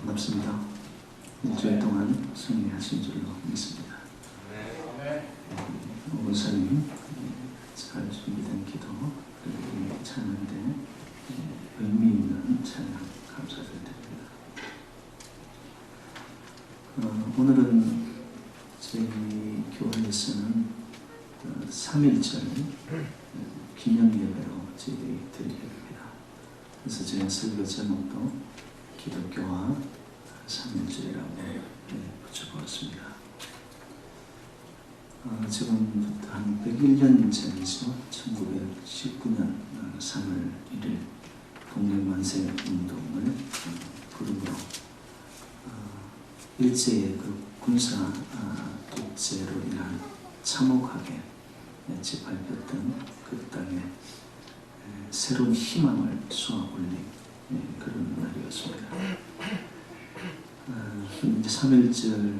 반갑습니다. 일주일 동안 승리하신 줄로 믿습니다. 목사님 잘 준비된 기도 그리고 찬양대 의미 있는 찬양 감사드립니다. 오늘은 저희 교회에서는 3.1절 기념 예배로 저희들이 드리게 됩니다. 그래서 저희 설교 제목도 기독교와 3.1절이라고 붙여보았습니다. 지금부터 한 101년 전이죠. 1919년 3월 1일 독립만세 운동을 부름으로 일제의 그 군사 독재로 인한 참혹하게 짓밟혔던 그 땅에 새로운 희망을 쏘아 올린 그런 날이었습니다. 3.1절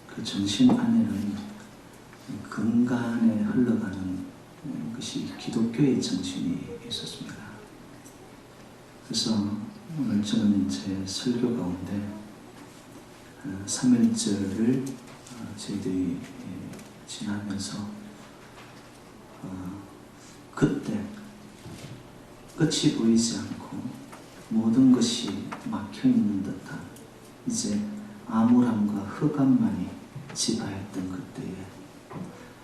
그 정신 안에는 근간에 흘러가는 것이 기독교의 정신이 있었습니다. 그래서 오늘 저는 제 설교 가운데 3.1절을 저희들이 지나면서 그때 끝이 보이지 않고 모든 것이 막혀있는 듯한 이제 암울함과 흑암만이 지배했던 그때에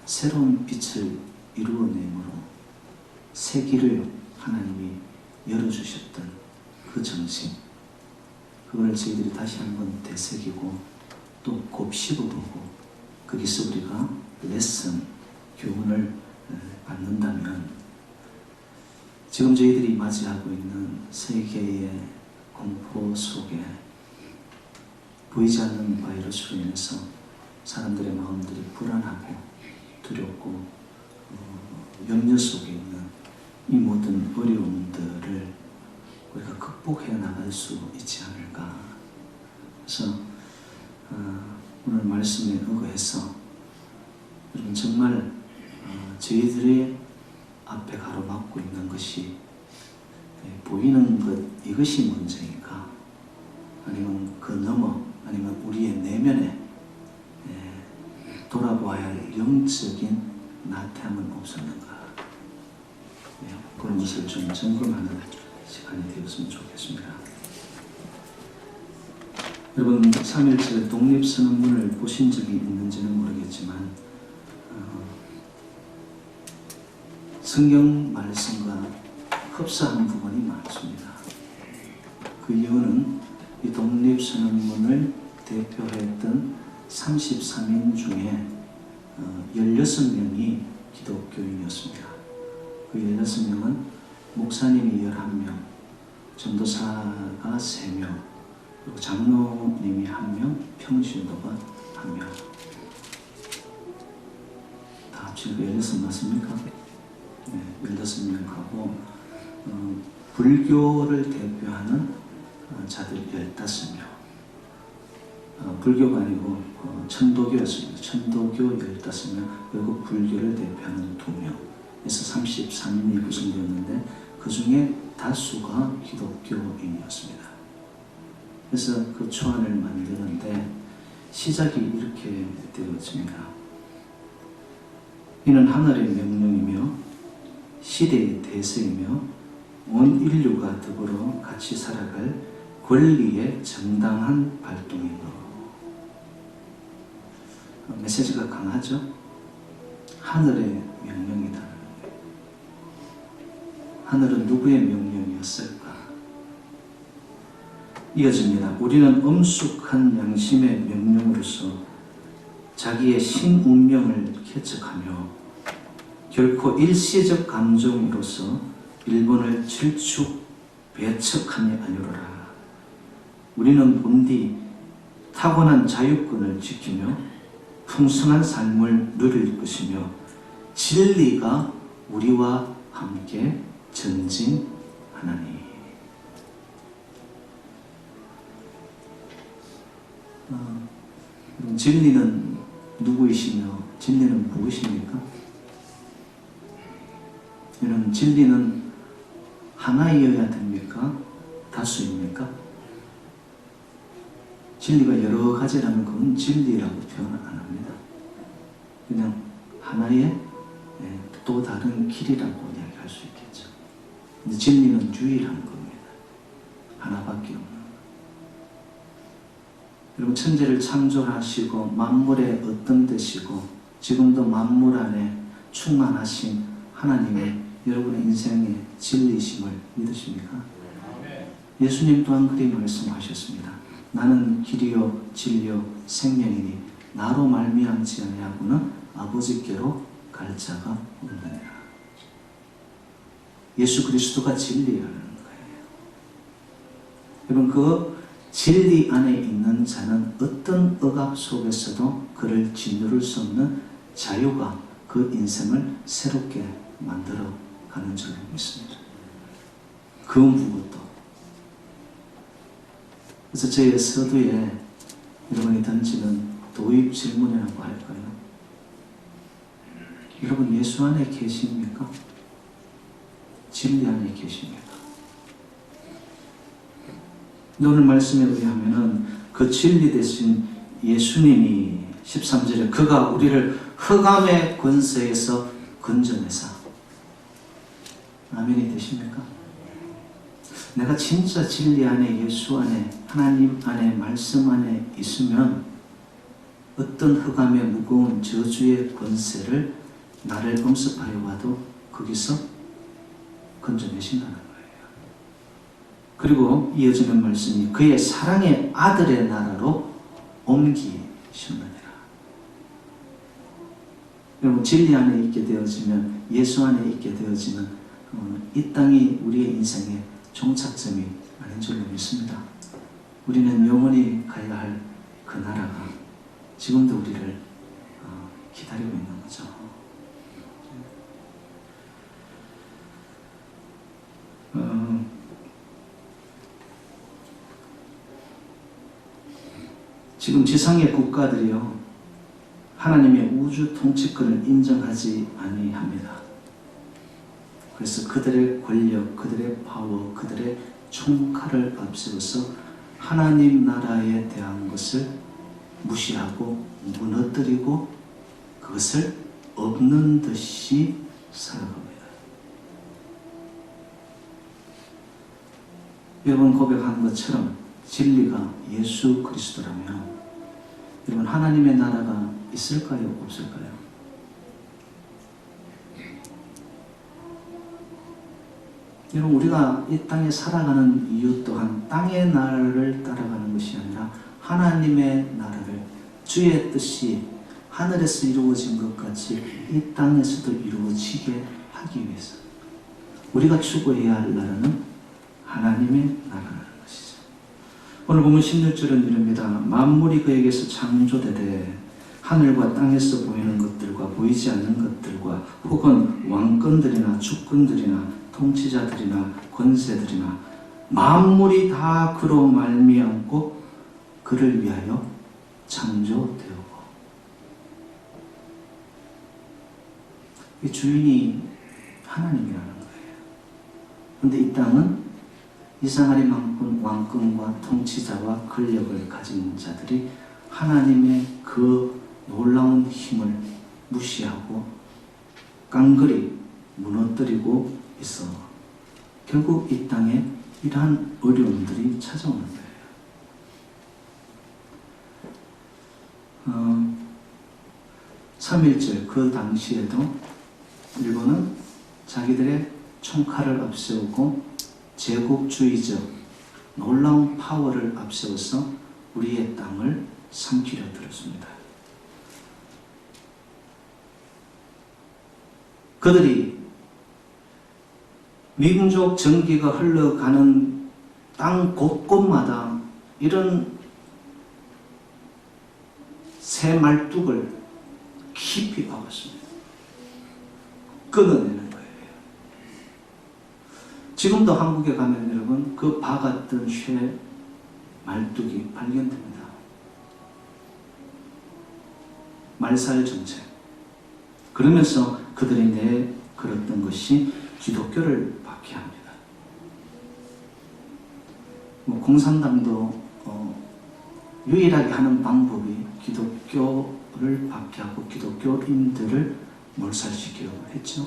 새로운 빛을 이루어내므로 새 길을 하나님이 열어주셨던 그 정신, 그걸 저희들이 다시 한번 되새기고 또 곱씹어보고 거기서 우리가 레슨, 교훈을 받는다면 지금 저희들이 맞이하고 있는 세계의 공포 속에 보이지 않는 바이러스로 인해서 사람들의 마음들이 불안하고 두렵고 염려 속에 있는 이 모든 어려움들을 우리가 극복해 나갈 수 있지 않을까. 그래서 오늘 말씀에 의거해서 여러분 정말 저희들의 앞에 가로막고 있는 것이 보이는 것 이것이 문제인가, 아니면 그 너머, 아니면 우리의 내면에 돌아보아야 할 영적인 나태함은 없었는가, 그런 것을 좀 점검하는 시간이 되었으면 좋겠습니다. 여러분 3.1절 독립선언문을 보신 적이 있는지는 모르겠지만 성경 말씀과 흡사한 부분이 많습니다. 그 이유는 이 독립선언문을 대표했던 33인 중에 16명이 기독교인이었습니다. 그 16명은 목사님이 11명, 전도사가 3명, 그리고 장로님이 1명, 평신도가 1명. 다 합치고 16 맞습니까? 네, 16명하고 불교를 대표하는 자들 15명. 불교가 아니고 천도교였습니다. 천도교 15명, 그리고 불교를 대표하는 2명. 그래서 33인이 구성되었는데 그 중에 다수가 기독교인이었습니다. 그래서 그 초안을 만드는데 시작이 이렇게 되어집니다. 이는 하늘의 명령이며 시대의 대세이며 온 인류가 더불어 같이 살아갈 권리의 정당한 발동이므로. 메시지가 강하죠? 하늘의 명령이다. 하늘은 누구의 명령이었을까? 이어집니다. 우리는 엄숙한 양심의 명령으로서 자기의 신운명을 개척하며 결코 일시적 감정으로서 일본을 질축 배척함이 아니로라. 우리는 본디 타고난 자유권을 지키며 풍성한 삶을 누릴 것이며 진리가 우리와 함께 전진하나니. 진리는 누구이시며 진리는 무엇입니까? 이런 진리는 하나이어야 됩니까? 다수입니까? 진리가 여러 가지라면 그건 진리라고 표현을 안 합니다. 그냥 하나의 또 다른 길이라고 이야기할 수 있겠죠. 근데 진리는 유일한 겁니다. 하나밖에 없는 것. 여러분, 천지를 창조하시고 만물의 어떤 되시고 지금도 만물 안에 충만하신 하나님의 여러분의 인생의 진리심을 믿으십니까? 예수님 또한 그리 말씀하셨습니다. 나는 길이요 진리요 생명이니 나로 말미암지 아니하고는 아버지께로 갈 자가 없느니라. 예수 그리스도가 진리라는 거예요. 여러분, 그 진리 안에 있는 자는 어떤 억압 속에서도 그를 짓누를 수 없는 자유가 그 인생을 새롭게 만들어 가는 줄 믿습니다. 그 무엇도. 그래서 저의 서두에 여러분이 던지는 도입 질문이라고 할까요? 여러분, 예수 안에 계십니까? 진리 안에 계십니까? 오늘 말씀에 의하면은 그 진리 대신 예수님이 13절에 그가 우리를 흑암의 권세에서 건져내사. 아멘이 되십니까? 내가 진짜 진리 안에, 예수 안에, 하나님 안에, 말씀 안에 있으면 어떤 흑암의 무거운 저주의 권세를 나를 엄습하여 와도 거기서 건져내신다는 거예요. 그리고 이어지는 말씀이 그의 사랑의 아들의 나라로 옮기셨느니라. 여러분, 진리 안에 있게 되어지면, 예수 안에 있게 되어지면 이 땅이 우리의 인생의 종착점이 아닌 줄로 믿습니다. 우리는 영원히 가야 할 그 나라가 지금도 우리를 기다리고 있는 거죠. 지금 지상의 국가들이요, 하나님의 우주 통치권을 인정하지 아니합니다. 그래서 그들의 권력, 그들의 파워, 그들의 총칼을 앞세워서 하나님 나라에 대한 것을 무시하고 무너뜨리고 그것을 없는 듯이 살아갑니다. 여러분, 고백한 것처럼 진리가 예수 그리스도라면 여러분, 하나님의 나라가 있을까요? 없을까요? 여러분, 우리가 이 땅에 살아가는 이유 또한 땅의 나라를 따라가는 것이 아니라 하나님의 나라를, 주의 뜻이 하늘에서 이루어진 것 같이 이 땅에서도 이루어지게 하기 위해서 우리가 추구해야 할 나라는 하나님의 나라라는 것이죠. 오늘 보면 16절은 이릅니다. 만물이 그에게서 창조되되 하늘과 땅에서 보이는 것들과 보이지 않는 것들과 혹은 왕권들이나 주권들이나 통치자들이나 권세들이나 만물이 다 그로 말미암고 그를 위하여 창조되었고. 이 주인이 하나님이라는 거예요. 그런데 이 땅은 이상하리 많은 왕권과 통치자와 권력을 가진 자들이 하나님의 그 놀라운 힘을 무시하고 깡그리 무너뜨리고 있어 결국 이 땅에 이러한 어려움들이 찾아오는 거예요. 3.1절 그 당시에도 일본은 자기들의 총칼을 앞세우고 제국주의적 놀라운 파워를 앞세워서 우리의 땅을 삼키려 들었습니다. 그들이 민족 정기가 흘러가는 땅 곳곳마다 이런 새 말뚝을 깊이 박았습니다. 끊어내는 거예요. 지금도 한국에 가면 여러분 그 박았던 쇠 말뚝이 발견됩니다. 말살 정책. 그러면서 그들이 내걸었던 것이 기독교를 박해합니다. 공산당도 유일하게 하는 방법이 기독교를 박해하고 기독교인들을 몰살시키려고 했죠.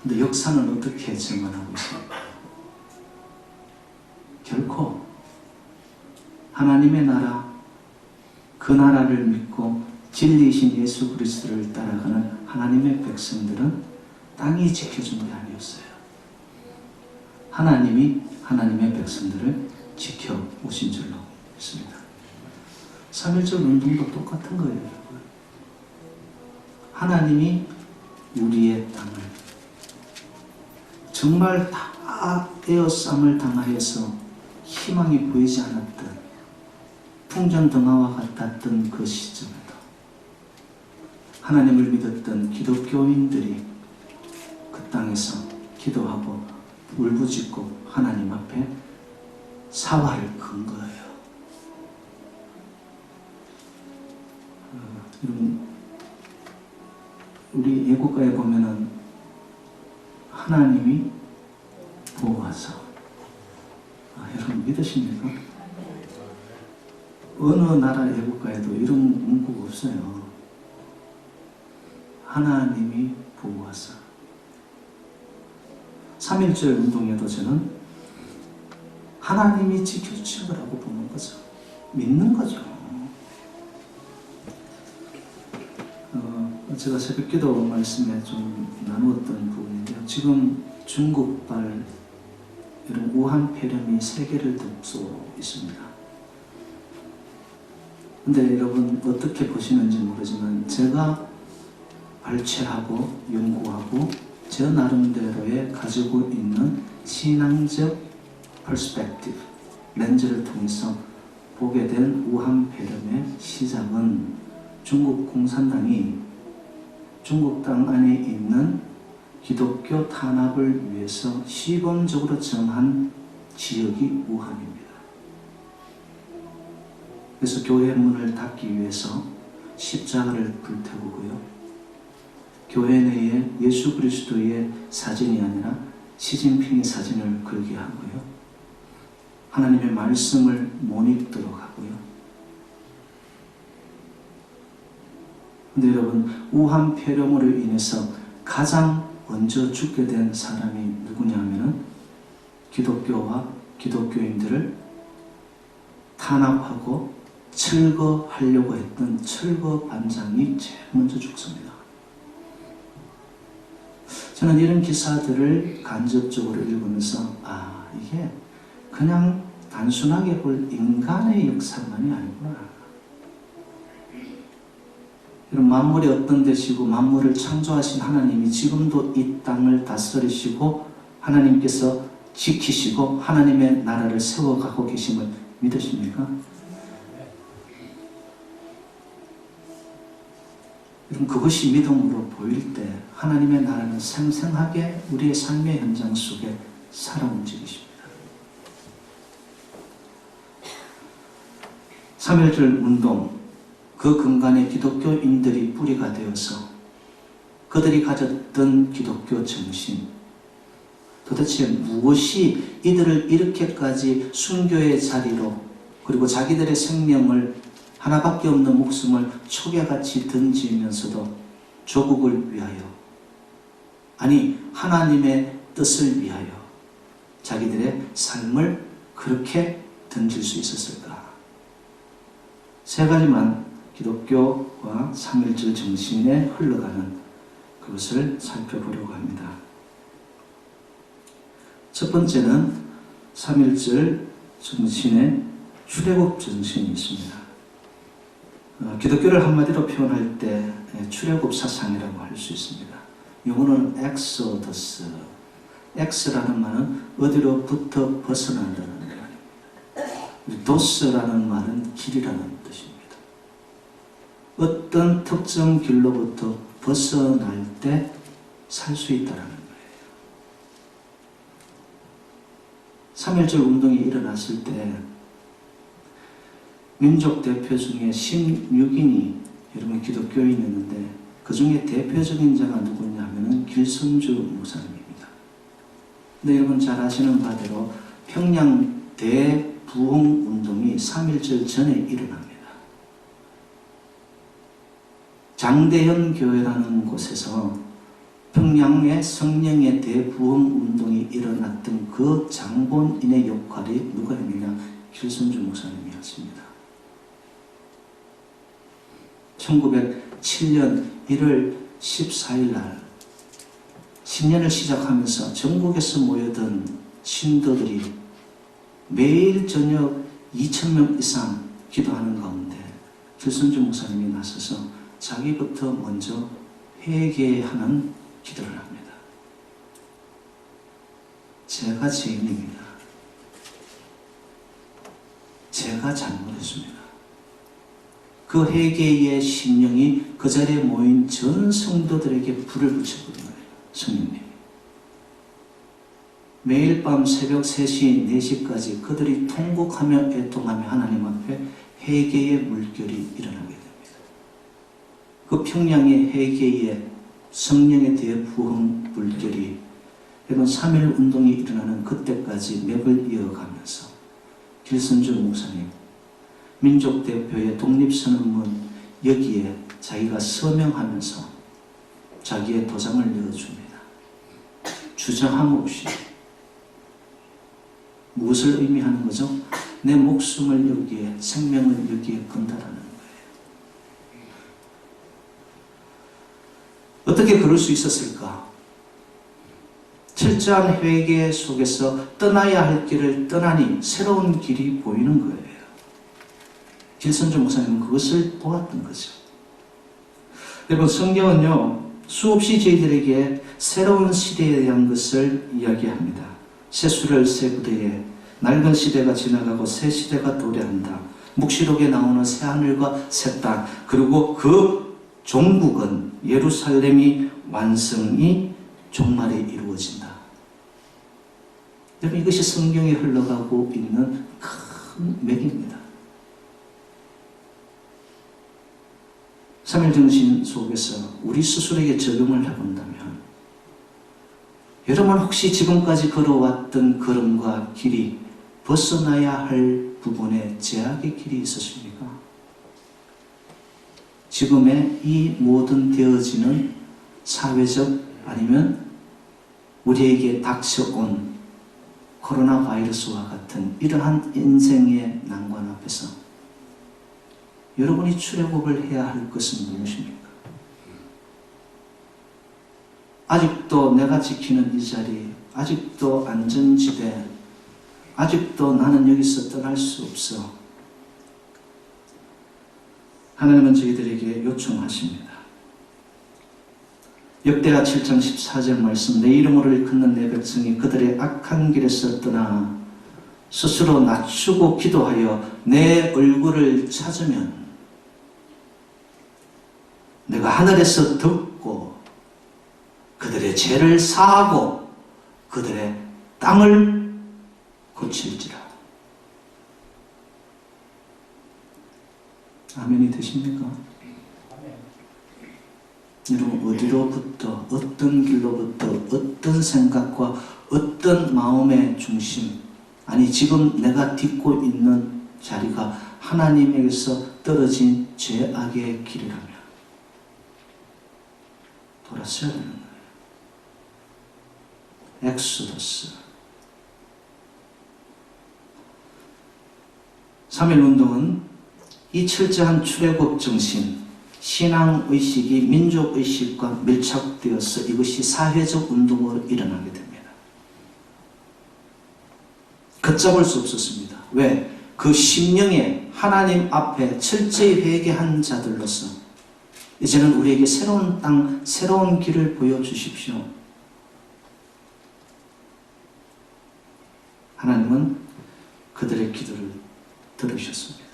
근데 역사는 어떻게 증언하고 있습니까? 결코 하나님의 나라, 그 나라를 믿고 진리이신 예수 그리스도를 따라가는 하나님의 백성들은 땅이 지켜준 게 아니었어요. 하나님이 하나님의 백성들을 지켜오신 줄로 믿습니다. 3.1절 운동도 똑같은 거예요, 여러분. 하나님이 우리의 땅을 정말 다 에어싸움을 당하여서 희망이 보이지 않았던 풍전등화와 같았던 그 시점에도 하나님을 믿었던 기독교인들이 그 땅에서 기도하고 울부짖고 하나님 앞에 사활을 건 거예요. 여러분, 우리 애국가에 보면은 하나님이 보호하사, 여러분 믿으십니까? 어느 나라 애국가에도 이런 문구가 없어요. 하나님이 보호하사. 3.1절 운동에도 저는 하나님이 지켜주실 거라고 보는 거죠. 믿는 거죠. 제가 새벽기도 말씀에 좀 나누었던 부분인데요. 지금 중국발 이런 우한 폐렴이 세계를 덮고 있습니다. 근데 여러분 어떻게 보시는지 모르지만 제가 발췌하고 연구하고 저 나름대로의 가지고 있는 신앙적 퍼스펙티브, 렌즈를 통해서 보게 된 우한 폐렴의 시작은 중국 공산당이 중국 땅 안에 있는 기독교 탄압을 위해서 시범적으로 정한 지역이 우한입니다. 그래서 교회 문을 닫기 위해서 십자가를 불태우고요. 교회 내에 예수 그리스도의 사진이 아니라 시진핑의 사진을 걸게 하고요. 하나님의 말씀을 못 읽도록 하고요. 근데 여러분, 우한 폐렴으로 인해서 가장 먼저 죽게 된 사람이 누구냐 하면은 기독교와 기독교인들을 탄압하고 철거하려고 했던 철거 반장이 제일 먼저 죽습니다. 저는 이런 기사들을 간접적으로 읽으면서 이게 그냥 단순하게 볼 인간의 역사만이 아니구나. 이런 만물이 어떤 데시고 만물을 창조하신 하나님이 지금도 이 땅을 다스리시고 하나님께서 지키시고 하나님의 나라를 세워가고 계심을 믿으십니까? 여러분, 그것이 믿음으로 보일 때 하나님의 나라는 생생하게 우리의 삶의 현장 속에 살아 움직이십니다. 3.1절 운동, 그 근간에 기독교인들이 뿌리가 되어서 그들이 가졌던 기독교 정신, 도대체 무엇이 이들을 이렇게까지 순교의 자리로 그리고 자기들의 생명을 하나밖에 없는 목숨을 초계같이 던지면서도 조국을 위하여, 아니 하나님의 뜻을 위하여 자기들의 삶을 그렇게 던질 수 있었을까? 세 가지만 기독교와 3.1절 정신에 흘러가는 그것을 살펴보려고 합니다. 첫 번째는 3.1절 정신의 출애굽 정신이 있습니다. 기독교를 한마디로 표현할 때 출애굽 사상이라고 할 수 있습니다. 영어로는 엑소더스. 엑스라는 말은 어디로부터 벗어난다는 말입니다. 도스라는 말은 길이라는 뜻입니다. 어떤 특정 길로부터 벗어날 때 살 수 있다는 거예요. 3.1절 운동이 일어났을 때 민족 대표 중에 16인이 여러분 기독교인이었는데 그 중에 대표적인 자가 누구냐 하면 길선주 목사님입니다. 근데 여러분 잘 아시는 바대로 평양 대부흥 운동이 3.1절 전에 일어납니다. 장대현 교회라는 곳에서 평양의 성령의 대부흥 운동이 일어났던 그 장본인의 역할이 누가 했느냐? 길선주 목사님이 하십니다. 1907년 1월 14일 날 신년을 시작하면서 전국에서 모여든 신도들이 매일 저녁 2,000명 이상 기도하는 가운데 길선주 목사님이 나서서 자기부터 먼저 회개하는 기도를 합니다. 제가 죄인입니다. 제가 잘못했습니다. 그 회개의 심령이 그 자리에 모인 전 성도들에게 불을 붙여버린 거예요. 성령님. 매일 밤 새벽 3시, 4시까지 그들이 통곡하며 애통하며 하나님 앞에 회개의 물결이 일어나게 됩니다. 그 평양의 회개의 성령에 대해 부흥 물결이 여러분 3.1 운동이 일어나는 그때까지 맥을 이어가면서 길선주 목사님 민족대표의 독립선언문 여기에 자기가 서명하면서 자기의 도장을 넣어줍니다. 주저함 없이. 무엇을 의미하는 거죠? 내 목숨을 여기에, 생명을 여기에 건다라는 거예요. 어떻게 그럴 수 있었을까? 철저한 회개 속에서 떠나야 할 길을 떠나니 새로운 길이 보이는 거예요. 길선주 목사님은 그것을 보았던 거죠. 여러분, 성경은요, 수없이 저희들에게 새로운 시대에 대한 것을 이야기합니다. 새 수를 새 부대에 낡은 시대가 지나가고 새 시대가 도래한다. 묵시록에 나오는 새 하늘과 새 땅, 그리고 그 종국은 예루살렘이 완성이 종말에 이루어진다. 여러분, 이것이 성경에 흘러가고 있는 큰 맥입니다. 3.1 정신 속에서 우리 스스로에게 적용을 해본다면 여러분 혹시 지금까지 걸어왔던 걸음과 길이 벗어나야 할 부분에 제약의 길이 있었습니까? 지금의 이 모든 되어지는 사회적 아니면 우리에게 닥쳐온 코로나 바이러스와 같은 이러한 인생의 난관 앞에서 여러분이 출애굽을 해야 할 것은 무엇입니까? 아직도 내가 지키는 이 자리, 아직도 안전지대, 아직도 나는 여기서 떠날 수 없어. 하나님은 저희들에게 요청하십니다. 역대하 7장 14절 말씀, 내 이름으로 일컫는 내 백성이 그들의 악한 길에서 떠나 스스로 낮추고 기도하여 내 얼굴을 찾으면 내가 하늘에서 듣고 그들의 죄를 사하고 그들의 땅을 고칠지라. 아멘이 되십니까? 여러분, 어디로부터, 어떤 길로부터, 어떤 생각과 어떤 마음의 중심, 아니 지금 내가 딛고 있는 자리가 하나님에게서 떨어진 죄악의 길이라면 돌아서야 되는 거예요. 엑소더스. 3.1 운동은 이 철저한 출애굽 정신, 신앙의식이 민족의식과 밀착되어서 이것이 사회적 운동으로 일어나게 됩니다. 걷잡을 수 없었습니다. 왜? 그 심령에 하나님 앞에 철저히 회개한 자들로서 이제는 우리에게 새로운 땅, 새로운 길을 보여주십시오. 하나님은 그들의 기도를 들으셨습니다.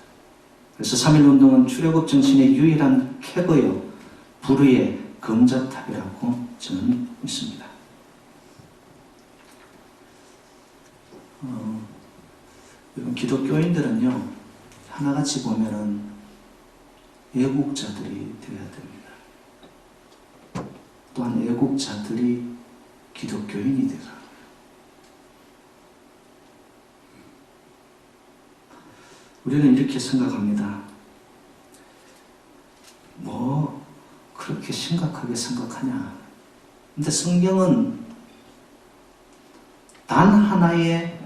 그래서 3.1 운동은 출애굽 정신의 유일한 쾌거요, 불의의 검자탑이라고 저는 믿습니다. 여러분, 기독교인들은요, 하나같이 보면은 애국자들이 되어야 됩니다. 또한 애국자들이 기독교인이 되라. 우리는 이렇게 생각합니다. 뭐 그렇게 심각하게 생각하냐. 근데 성경은 단 하나의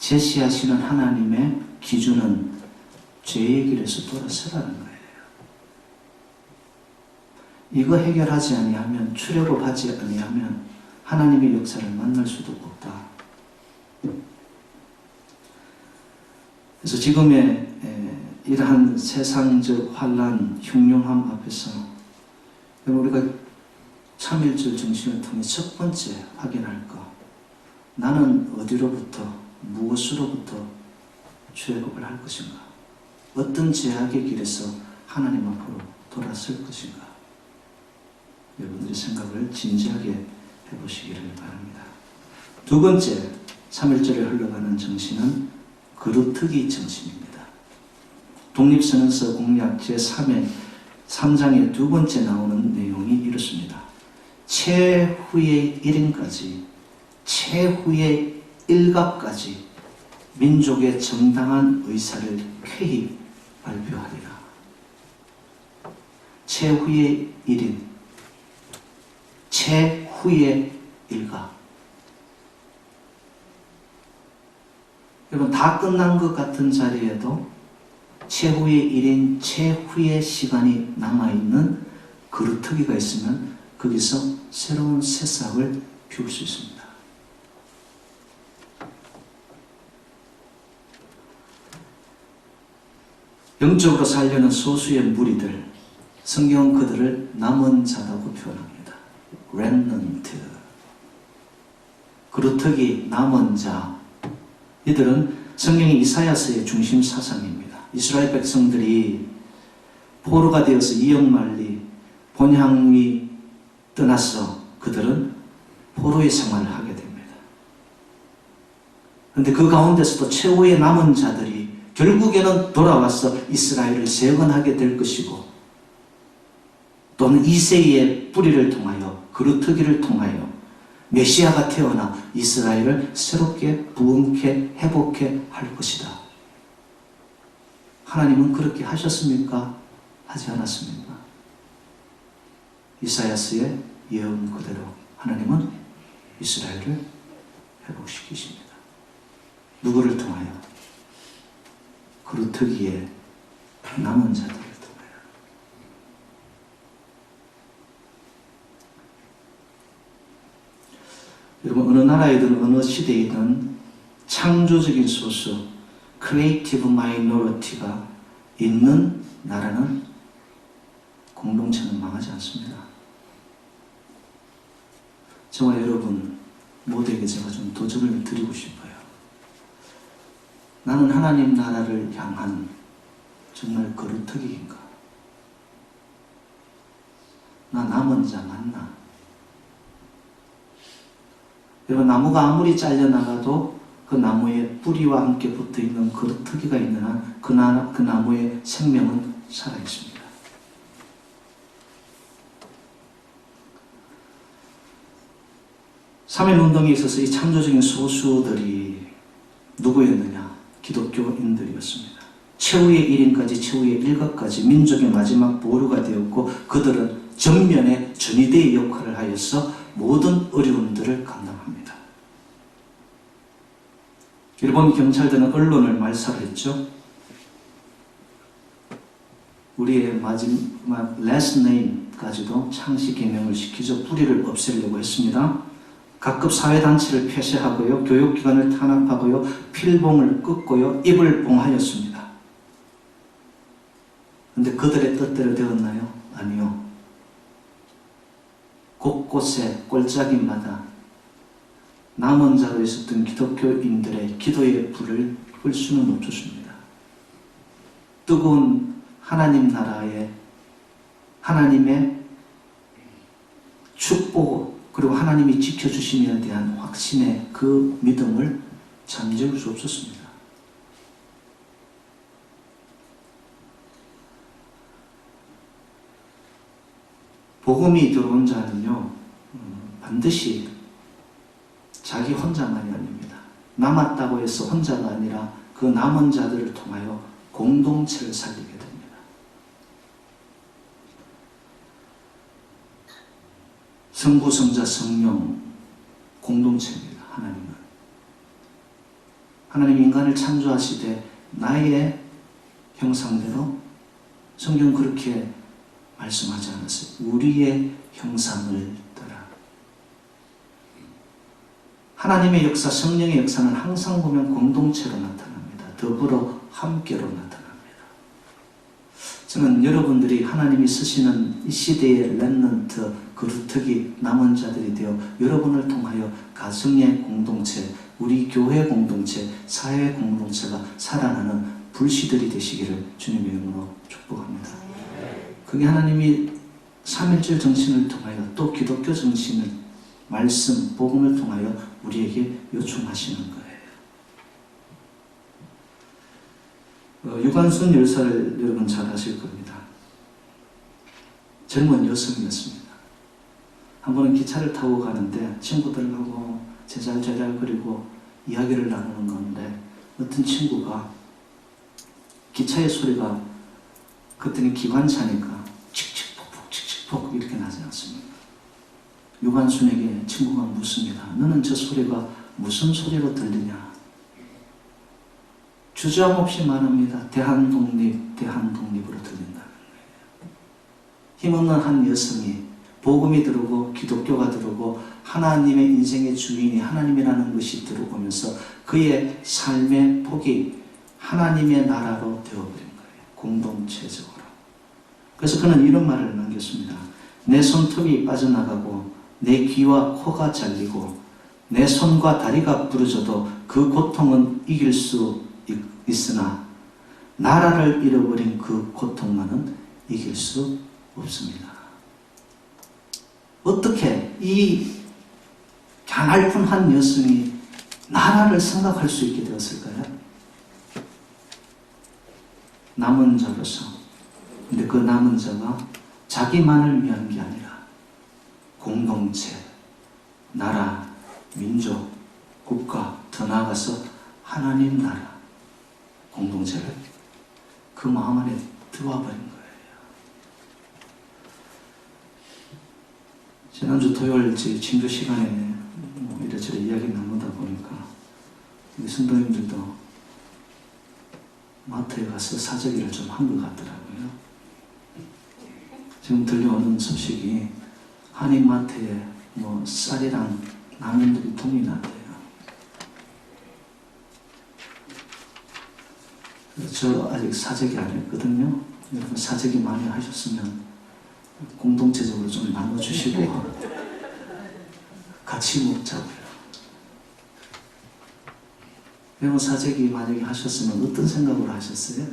제시하시는 하나님의 기준은 죄의 길에서 돌아서라는 거예요. 이거 해결하지 아니하면, 출애굽하지 아니하면 하나님의 역사를 만날 수도 없다. 그래서 지금의 이러한 세상적 환란, 흉흉함 앞에서 우리가 참일절 정신을 통해 첫 번째 확인할 것, 나는 어디로부터, 무엇으로부터 출애굽을 할 것인가? 어떤 제약의 길에서 하나님 앞으로 돌아설 것인가? 여러분들의 생각을 진지하게 해보시기를 바랍니다. 두 번째, 3일절에 흘러가는 정신은 그루터기 정신입니다. 독립선언서 공약 제3장의 두 번째 나오는 내용이 이렇습니다. 최후의 1인까지, 최후의 일각까지 민족의 정당한 의사를 쾌히 발표하리라. 최후의 1인, 최후의 일각. 여러분, 다 끝난 것 같은 자리에도 최후의 1인, 최후의 시간이 남아있는 그루터기가 있으면 거기서 새로운 새싹을 피울 수 있습니다. 영적으로 살려는 소수의 무리들, 성경은 그들을 남은 자라고 표현합니다. remnant. 그루터기, 남은 자. 이들은 성경의 이사야서의 중심 사상입니다. 이스라엘 백성들이 포로가 되어서 이역만리 본향이 떠나서 그들은 포로의 생활을 하게 됩니다. 그런데 그 가운데서도 최후의 남은 자들이 결국에는 돌아와서 이스라엘을 재건하게 될 것이고, 또는 이새의 뿌리를 통하여, 그루터기를 통하여 메시아가 태어나 이스라엘을 새롭게 부흥케 회복케 할 것이다. 하나님은 그렇게 하셨습니까? 하지 않았습니까? 이사야서의 예언 그대로 하나님은 이스라엘을 회복시키십니다. 누구를 통하여? 그루터기에 남은 자들을 통하여. 여러분, 어느 나라이든 어느 시대이든 창조적인 소수, creative minority가 있는 나라는, 공동체는 망하지 않습니다. 저와 여러분 모두에게 제가 좀 도전을 드리고 싶어요. 나는 하나님 나라를 향한 정말 그루터기인가? 나 남은 자 맞나? 여러분, 나무가 아무리 잘려나가도 그 나무에 뿌리와 함께 붙어있는 그루터기가 있는 한 그 나무의 생명은 살아있습니다. 삼일운동에 있어서 이 창조적인 소수들이 누구였느냐? 기독교인들이었습니다. 최후의 1인까지, 최후의 일각까지 민족의 마지막 보루가 되었고, 그들은 전면에 전위대의 역할을 하여서 모든 어려움들을 감당합니다. 일본 경찰들은 언론을 말살했죠. 우리의 마지막 last name까지도 창시 개명을 시키죠. 뿌리를 없애려고 했습니다. 각급 사회단체를 폐쇄하고요, 교육기관을 탄압하고요, 필봉을 꺾고요, 입을 봉하였습니다. 그런데 그들의 뜻대로 되었나요? 아니요. 곳곳에 골짜기마다 남은 자로 있었던 기독교인들의 기도의 불을 끌 수는 없었습니다. 뜨거운 하나님 나라의, 하나님의 축복, 그리고 하나님이 지켜주심에 대한 확신의 그 믿음을 잠재울 수 없었습니다. 복음이 들어온 자는요, 반드시 자기 혼자만이 아닙니다. 남았다고 해서 혼자가 아니라 그 남은 자들을 통하여 공동체를 살리게 됩니다. 성부, 성자, 성령 공동체입니다. 하나님 인간을 창조하시되 나의 형상대로, 성경 그렇게 말씀하지 않았어요. 우리의 형상을 따라. 하나님의 역사, 성령의 역사는 항상 보면 공동체로 나타납니다. 더불어 함께로 나타납니다. 저는 여러분들이 하나님이 쓰시는 이 시대의 렘넌트, 그루터기 남은 자들이 되어 여러분을 통하여 가정의 공동체, 우리 교회 공동체, 사회 공동체가 살아나는 불씨들이 되시기를 주님의 이름으로 축복합니다. 그게 하나님이 삼일절 정신을 통하여 또 기독교 정신을, 말씀, 복음을 통하여 우리에게 요청하시는 거예요. 유관순 열사를 여러분 잘 아실 겁니다. 젊은 여성이었습니다. 한 번은 기차를 타고 가는데 친구들하고 제잘제잘거리고 이야기를 나누는 건데 어떤 친구가 기차의 소리가 그때는 기관차니까 칙칙폭폭 칙칙폭 이렇게 나지 않습니까? 유관순에게 친구가 묻습니다. 너는 저 소리가 무슨 소리로 들리냐? 주저함없이 말합니다. 대한독립, 대한독립으로 들린다는 거예요. 힘없는 한 여성이 복음이 들어오고 기독교가 들어오고 하나님의 인생의 주인이 하나님이라는 것이 들어오면서 그의 삶의 폭이 하나님의 나라로 되어버린 거예요. 공동체적으로. 그래서 그는 이런 말을 남겼습니다. 내 손톱이 빠져나가고 내 귀와 코가 잘리고 내 손과 다리가 부러져도 그 고통은 이길 수 있으나 나라를 잃어버린 그 고통만은 이길 수 없습니다. 어떻게 이 가냘픈 한 여성이 나라를 생각할 수 있게 되었을까요? 남은 자로서. 근데 그 남은 자가 자기만을 위한 게 아니라 공동체, 나라, 민족, 국가, 더 나아가서 하나님 나라, 공동체를 그 마음 안에 들어와 버린 거예요. 지난주 토요일 친구 시간에 이래저래 이야기 나누다 보니까 우리 성도님들도 마트에 가서 사재기를 좀 한 것 같더라고요. 지금 들려오는 소식이 한인마트에 쌀이랑 라면들이 동이 났대요. 저 아직 사재기 안 했거든요. 여러분 사재기 많이 하셨으면 공동체적으로 좀 나눠주시고 같이 먹자고요. 여러분 사재기 만약에 하셨으면 어떤 생각으로 하셨어요?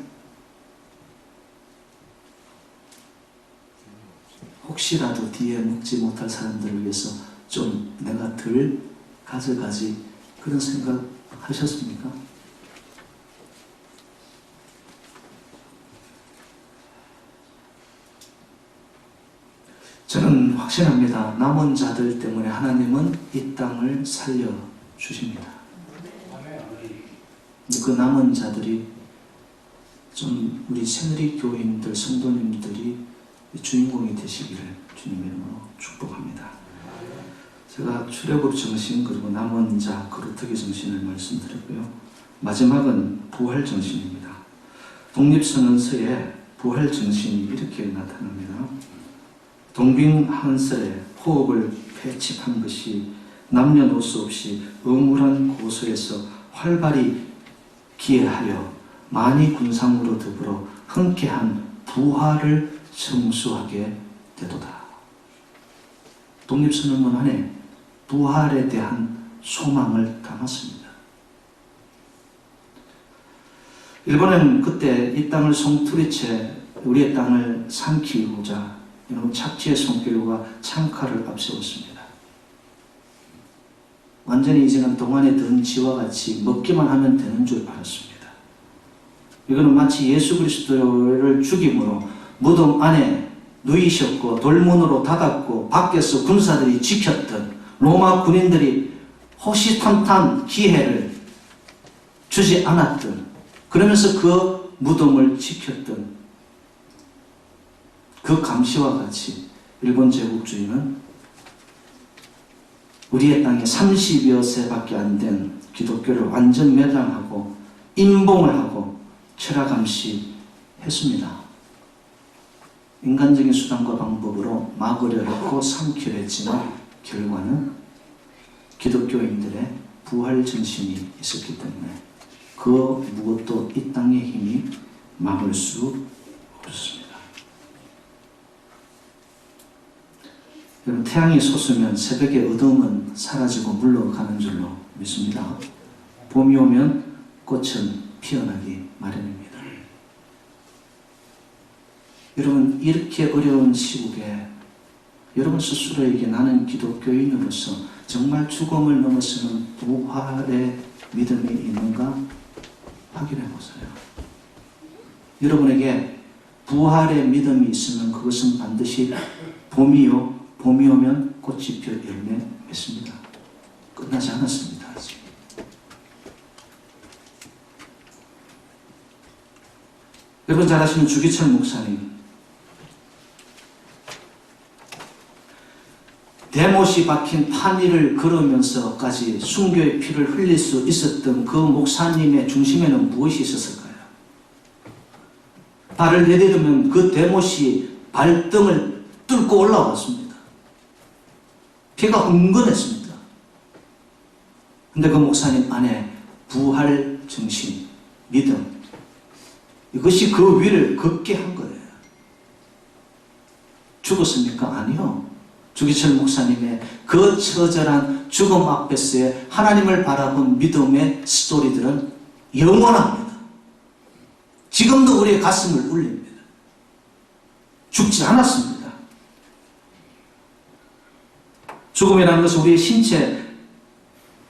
혹시라도 뒤에 먹지 못할 사람들을 위해서 좀 내가 덜 가져가지 그런 생각 하셨습니까? 저는 확신합니다. 남은 자들 때문에 하나님은 이 땅을 살려주십니다. 그 남은 자들이 좀 우리 새누리 교인들, 성도님들이 주인공이 되시기를 주님의 이름으로 축복합니다. 제가 출애굽 정신 그리고 남은 자, 거루터기 정신을 말씀드렸고요. 마지막은 부활 정신입니다. 독립선언서에 부활 정신이 이렇게 나타납니다. 동빙한설에 호흡을 패치한 것이 남녀노소 없이 음울한 고소에서 활발히 기회하여 만이 군상으로 더불어 흔쾌한 부활을 성수하게 되도다. 독립선언문 안에 부활에 대한 소망을 담았습니다. 일본은 그때 이 땅을 송두리째 우리의 땅을 삼키고자 여러분 착지의 손길과 창칼을 앞세웠습니다. 완전히 이제는 동안에 든 지와 같이 먹기만 하면 되는 줄 알았습니다. 이거는 마치 예수 그리스도를 죽임으로 무덤 안에 누이셨고 돌문으로 닫았고 밖에서 군사들이 지켰던 로마 군인들이 호시탐탐 기회를 주지 않았던, 그러면서 그 무덤을 지켰던 그 감시와 같이 일본 제국주의는 우리의 땅에 30여 세밖에 안 된 기독교를 완전 멸망하고 인봉을 하고 철학 감시했습니다. 인간적인 수단과 방법으로 막으려고 삼키려 했지만 결과는 기독교인들의 부활 정신이 있었기 때문에 그 무엇도 이 땅의 힘이 막을 수 없습니다. 여러분, 태양이 솟으면 새벽의 어두움은 사라지고 물러가는 줄로 믿습니다. 봄이 오면 꽃은 피어나기 마련입니다. 여러분, 이렇게 어려운 시국에 여러분 스스로에게 나는 기독교인으로서 정말 죽음을 넘어서는 부활의 믿음이 있는가 확인해 보세요. 여러분에게 부활의 믿음이 있으면 그것은 반드시 봄이 오면 꽃이 펴 열매 맺습니다. 끝나지 않았습니다. 아직. 여러분 잘 아시는 주기철 목사님, 대못이 박힌 판위를 걸으면서까지 순교의 피를 흘릴 수 있었던 그 목사님의 중심에는 무엇이 있었을까요? 발을 내디르면 그 대못이 발등을 뚫고 올라왔습니다. 피가 흥건했습니다. 근데 그 목사님 안에 부활 정신, 믿음, 이것이 그 위를 걷게 한 거예요. 죽었습니까? 아니요. 주기철 목사님의 그 처절한 죽음 앞에서의 하나님을 바라본 믿음의 스토리들은 영원합니다. 지금도 우리의 가슴을 울립니다. 죽지 않았습니다. 죽음이라는 것은 우리의 신체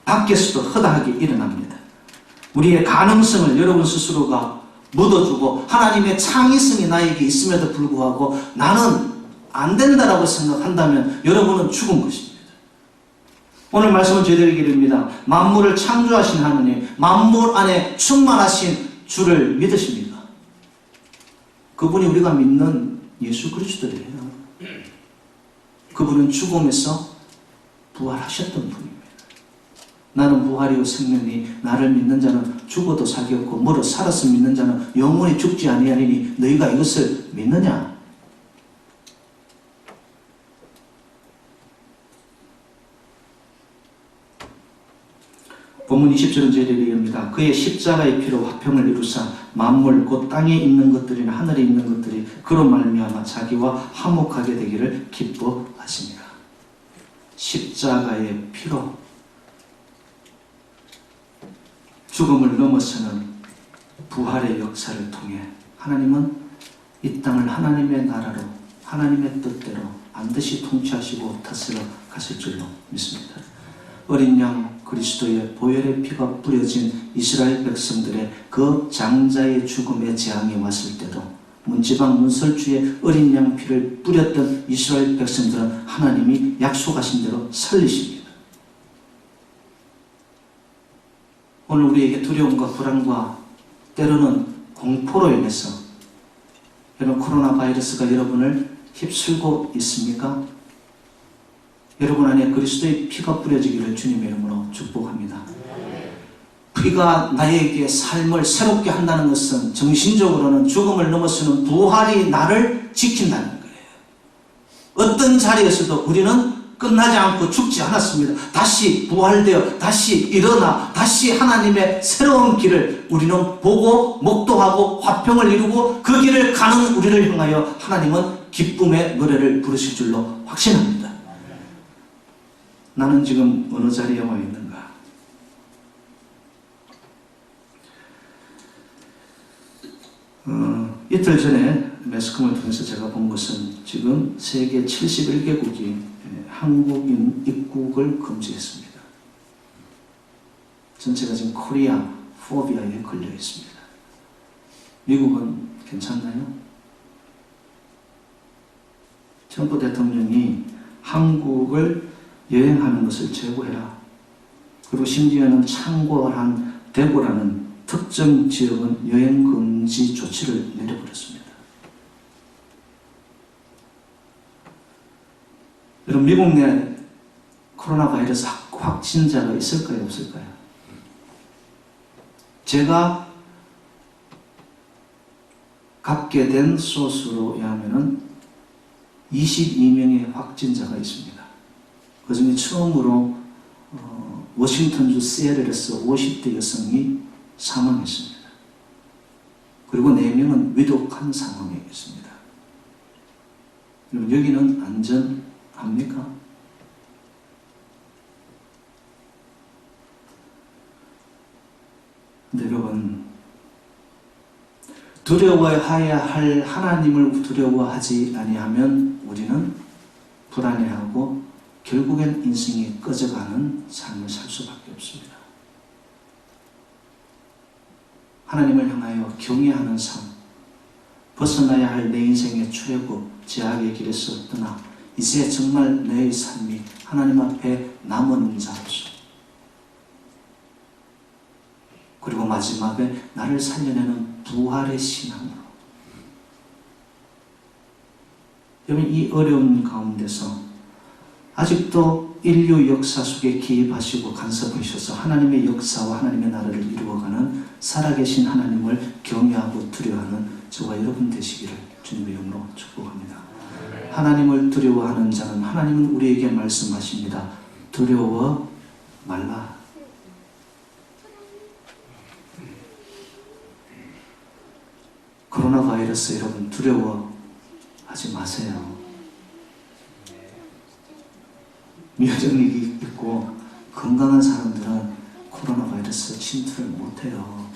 밖에서도 허다하게 일어납니다. 우리의 가능성을 여러분 스스로가 묻어주고 하나님의 창의성이 나에게 있음에도 불구하고 나는 안 된다라고 생각한다면 여러분은 죽은 것입니다. 오늘 말씀은 저희들에게 이릅니다. 만물을 창조하신 하느님, 만물 안에 충만하신 주를 믿으십니까? 그분이 우리가 믿는 예수 그리스도예요. 그분은 죽음에서 부활하셨던 분입니다. 나는 부활이요 생명이 나를 믿는 자는 죽어도 살기 없고 멀어 살아서 믿는 자는 영원히 죽지 아니하리니 너희가 이것을 믿느냐? 본문 20절은 저희들에게 이릅니다. 그의 십자가의 피로 화평을 이루사 만물 곧 땅에 있는 것들이나 하늘에 있는 것들이 그로 말미암아 자기와 화목하게 되기를 기뻐하시니라. 십자가의 피로 죽음을 넘어서는 부활의 역사를 통해 하나님은 이 땅을 하나님의 나라로 하나님의 뜻대로 반드시 통치하시고 다스려 가실 줄로 믿습니다. 어린 양 그리스도의 보혈의 피가 뿌려진 이스라엘 백성들의 그 장자의 죽음의 재앙이 왔을 때도 문지방 문설주의 어린 양 피를 뿌렸던 이스라엘 백성들은 하나님이 약속하신 대로 살리십니다. 오늘 우리에게 두려움과 불안과 때로는 공포로 인해서 여러분 코로나 바이러스가 여러분을 휩쓸고 있습니까? 여러분 안에 그리스도의 피가 뿌려지기를 주님의 이름으로 축복합니다. 피가 나에게 삶을 새롭게 한다는 것은 정신적으로는 죽음을 넘어서는 부활이 나를 지킨다는 거예요. 어떤 자리에서도 우리는 끝나지 않고 죽지 않았습니다. 다시 부활되어 다시 일어나 다시 하나님의 새로운 길을 우리는 보고 목도하고 화평을 이루고 그 길을 가는 우리를 향하여 하나님은 기쁨의 노래를 부르실 줄로 확신합니다. 나는 지금 어느 자리에 와 있는가? 이틀 전에 매스컴을 통해서 제가 본 것은 지금 세계 71개국이 한국인 입국을 금지했습니다. 전체가 지금 코리아 포비아에 걸려 있습니다. 미국은 괜찮나요? 트럼프 대통령이 한국을 여행하는 것을 제고해라. 그리고 심지어는 창궐한 대구라는 특정 지역은 여행 금지 정지 조치를 내려버렸습니다. 여러분, 미국 내 코로나 바이러스 확진자가 있을까요, 없을까요? 제가 갖게 된 소스로 의하면 22명의 확진자가 있습니다. 그 중에 처음으로 워싱턴주 시애틀에서 50대 여성이 사망했습니다. 그리고 4명은 위독한 상황에 있습니다. 여러분, 여기는 안전합니까? 근데 여러분, 두려워해야 할 하나님을 두려워하지 아니하면 우리는 불안해하고 결국엔 인생이 꺼져가는 삶을 살 수밖에 없습니다. 하나님을 향하여 경외하는 삶, 벗어나야 할 내 인생의 출애굽, 제약의 길에서 떠나 이제 정말 내 삶이 하나님 앞에 남은 자로서, 그리고 마지막에 나를 살려내는 부활의 신앙으로, 여러분, 이 어려운 가운데서 아직도 인류 역사 속에 개입하시고 간섭하셔서 하나님의 역사와 하나님의 나라를 이루어가는 살아계신 하나님을 경외하고 두려워하는 저와 여러분 되시기를 주님의 이름으로 축복합니다. 하나님을 두려워하는 자는, 하나님은 우리에게 말씀하십니다. 두려워 말라. 코로나 바이러스 여러분 두려워하지 마세요. 면역력이 있고 건강한 사람들은 코로나 바이러스 침투를 못해요.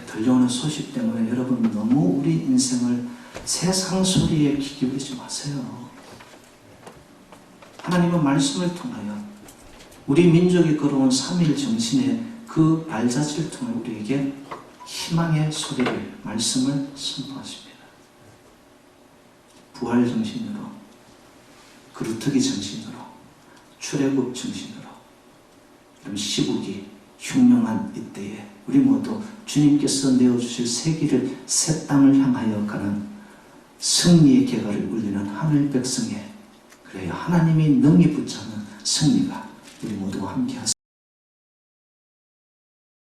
들려오는 소식 때문에 여러분 너무 우리 인생을 세상 소리에 귀 기울이지 마세요. 하나님의 말씀을 통하여 우리 민족이 걸어온 3.1 정신의 그 발자취를 통해 우리에게 희망의 소리를, 말씀을 선포하십니다. 부활 정신으로, 그루터기 정신으로, 출애굽 정신으로, 시국이 흉흉한 이때에 우리 모두 주님께서 내어주실 새 길을, 새 땅을 향하여 가는 승리의 개가를 울리는 하늘 백성의, 그래야 하나님이 능히 붙잡는 승리가 우리 모두와 함께 하세요.